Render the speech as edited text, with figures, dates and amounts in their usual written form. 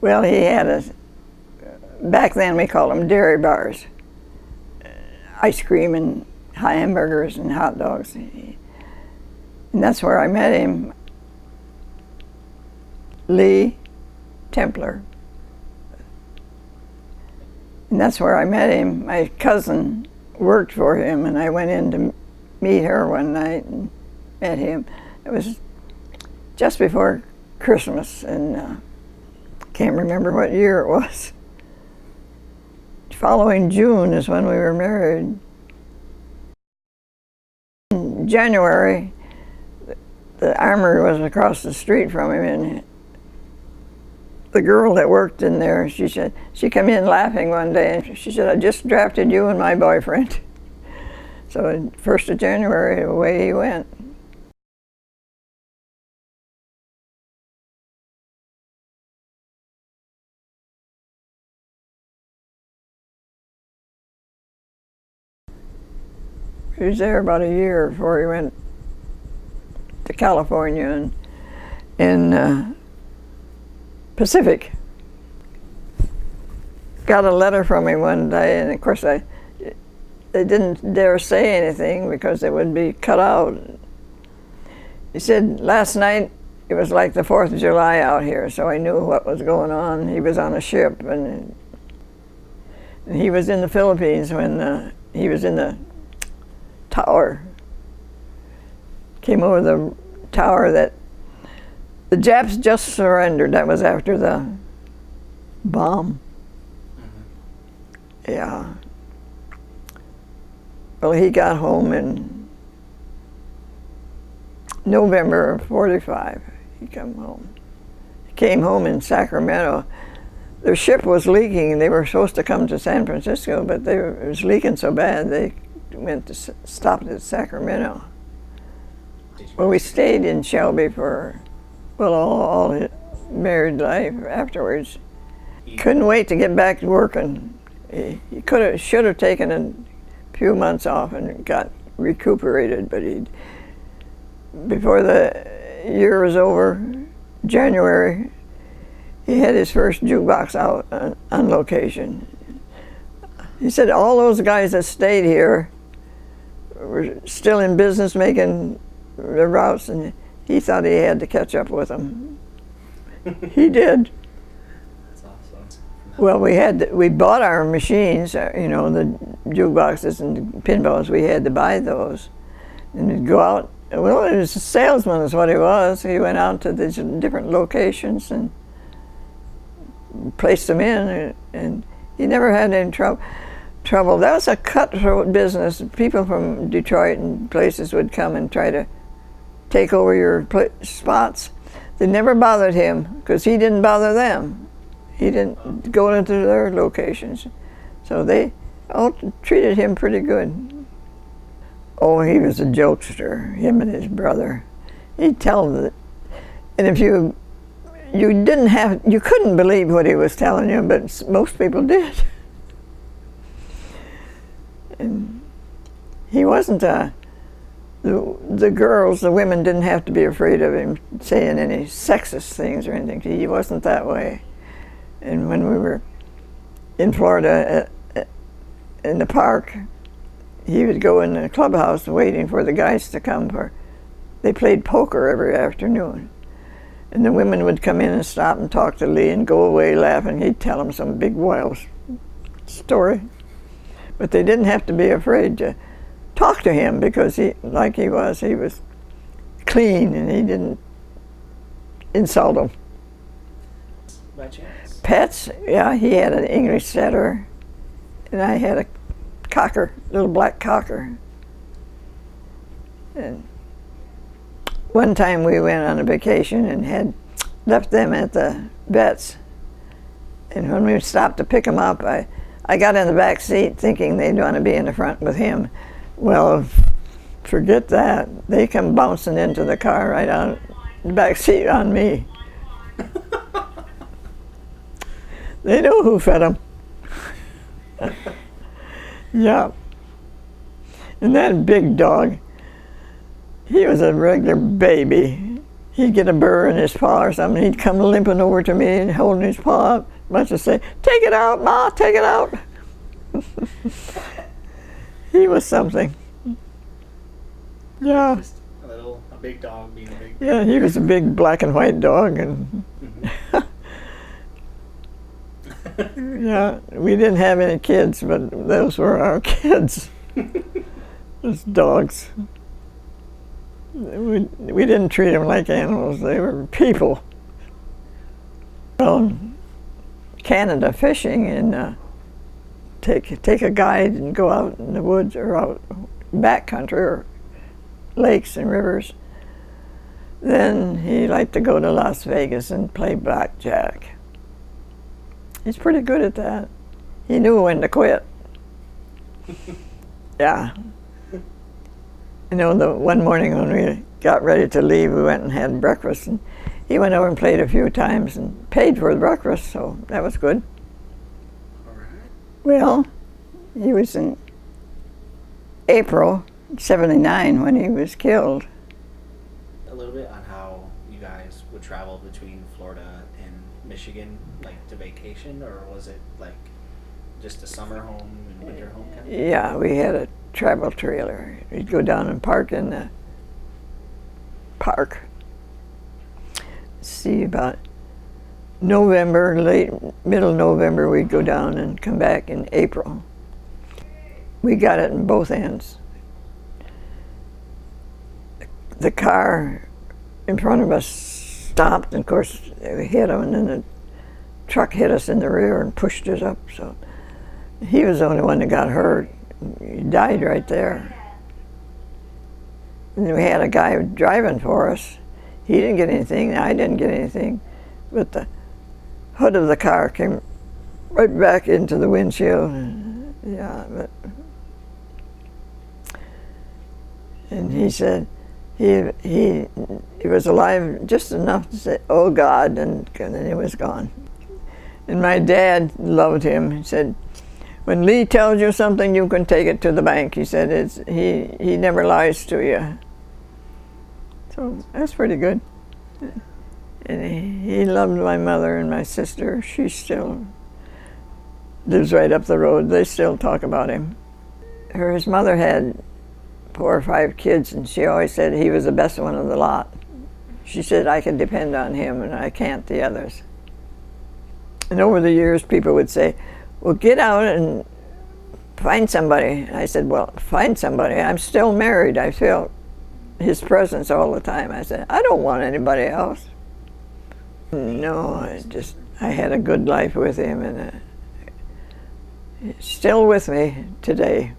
Well, he had back then we called them dairy bars. Ice cream and hamburgers and hot dogs. And that's where I met him. Lee Templar. And that's where I met him. My cousin worked for him, and I went in to meet her one night and met him. It was just before Christmas, and can't remember what year it was. Following June is when we were married. In January, the armory was across the street from him, and the girl that worked in there, she said, she came in laughing one day, and she said, "I just drafted you and my boyfriend." So on 1st of January, away he went. He was there about a year before he went to California and in Pacific. Got a letter from him one day, and of course they didn't dare say anything because it would be cut out. He said, "Last night it was like the 4th of July out here," so I knew what was going on. He was on a ship, and he was in the Philippines when he was in the tower. Came over the tower that the Japs just surrendered. That was after the bomb. Mm-hmm. Yeah. Well, he got home in November of '45. He came home. He came home in Sacramento. Their ship was leaking. They were supposed to come to San Francisco, but it was leaking so bad they went to stop at Sacramento. Well, we stayed in Shelby for, well, all his married life afterwards. Couldn't wait to get back to working. He should have taken a few months off and got recuperated, but before the year was over, January, he had his first jukebox out on location. He said all those guys that stayed here were still in business making the routes, and he thought he had to catch up with them. He did. That's awesome. Well, we bought our machines, you know, the jukeboxes and pinballs. We had to buy those, and he'd go out. Well, he was a salesman, is what he was. He went out to these different locations and placed them in, and he never had any trouble. That was a cutthroat business. People from Detroit and places would come and try to take over your spots. They never bothered him because he didn't bother them. He didn't go into their locations. So they all treated him pretty good. Oh, he was a jokester, him and his brother. He'd tell them that, and if you couldn't believe what he was telling you, but most people did. And he wasn't the girls, the women didn't have to be afraid of him saying any sexist things or anything. He wasn't that way. And when we were in Florida in the park, he would go in the clubhouse waiting for the guys to come they played poker every afternoon. And the women would come in and stop and talk to Lee and go away laughing. He'd tell them some big wild story. But they didn't have to be afraid to talk to him because he was clean and he didn't insult them. By chance? Pets, yeah, he had an English setter and I had a cocker, little black cocker. And one time we went on a vacation and had left them at the vet's. And when we stopped to pick them up, I got in the back seat thinking they'd want to be in the front with him. Well, forget that. They come bouncing into the car right on the back seat on me. They know who fed them. Yeah. And that big dog, he was a regular baby. he'd get a burr in his paw or something. He'd come limping over to me and holding his paw up, much to say, "Take it out, Ma, take it out." He was something. Yeah. Just a big dog being a big. Yeah, he was a big black and white dog, and yeah, we didn't have any kids, but those were our kids. Those dogs. We didn't treat them like animals; they were people. Well, Canada fishing and take a guide and go out in the woods or out backcountry or lakes and rivers. Then he liked to go to Las Vegas and play blackjack. He's pretty good at that. He knew when to quit. Yeah. You know, the one morning when we got ready to leave, we went and had breakfast, and he went over and played a few times and paid for the breakfast, so that was good. All right. Well, he was in April '79 when he was killed. A little bit on how you guys would travel between Florida and Michigan, like to vacation, or was it like just a summer home and winter home kind of thing? Yeah, we had a travel trailer. We'd go down and park in the park. See, about November, middle November, we'd go down and come back in April. We got it in both ends. The car in front of us stopped, and of course we hit him, and then the truck hit us in the rear and pushed us up. So he was the only one that got hurt. He died right there. And we had a guy driving for us. He didn't get anything, I didn't get anything, but the hood of the car came right back into the windshield. Yeah, but, and he said he was alive just enough to say, "Oh God," and then he was gone. And my dad loved him. He said, "When Lee tells you something, you can take it to the bank." He said, he never lies to you. So that's pretty good. And he loved my mother and my sister. She still lives right up the road. They still talk about him. His mother had 4 or 5 kids, and she always said he was the best one of the lot. She said, "I can depend on him, and I can't the others." And over the years, people would say, "Well, get out and find somebody." I said, "Well, find somebody. I'm still married." I felt his presence all the time. I said, "I don't want anybody else." No, I had a good life with him, and he's still with me today.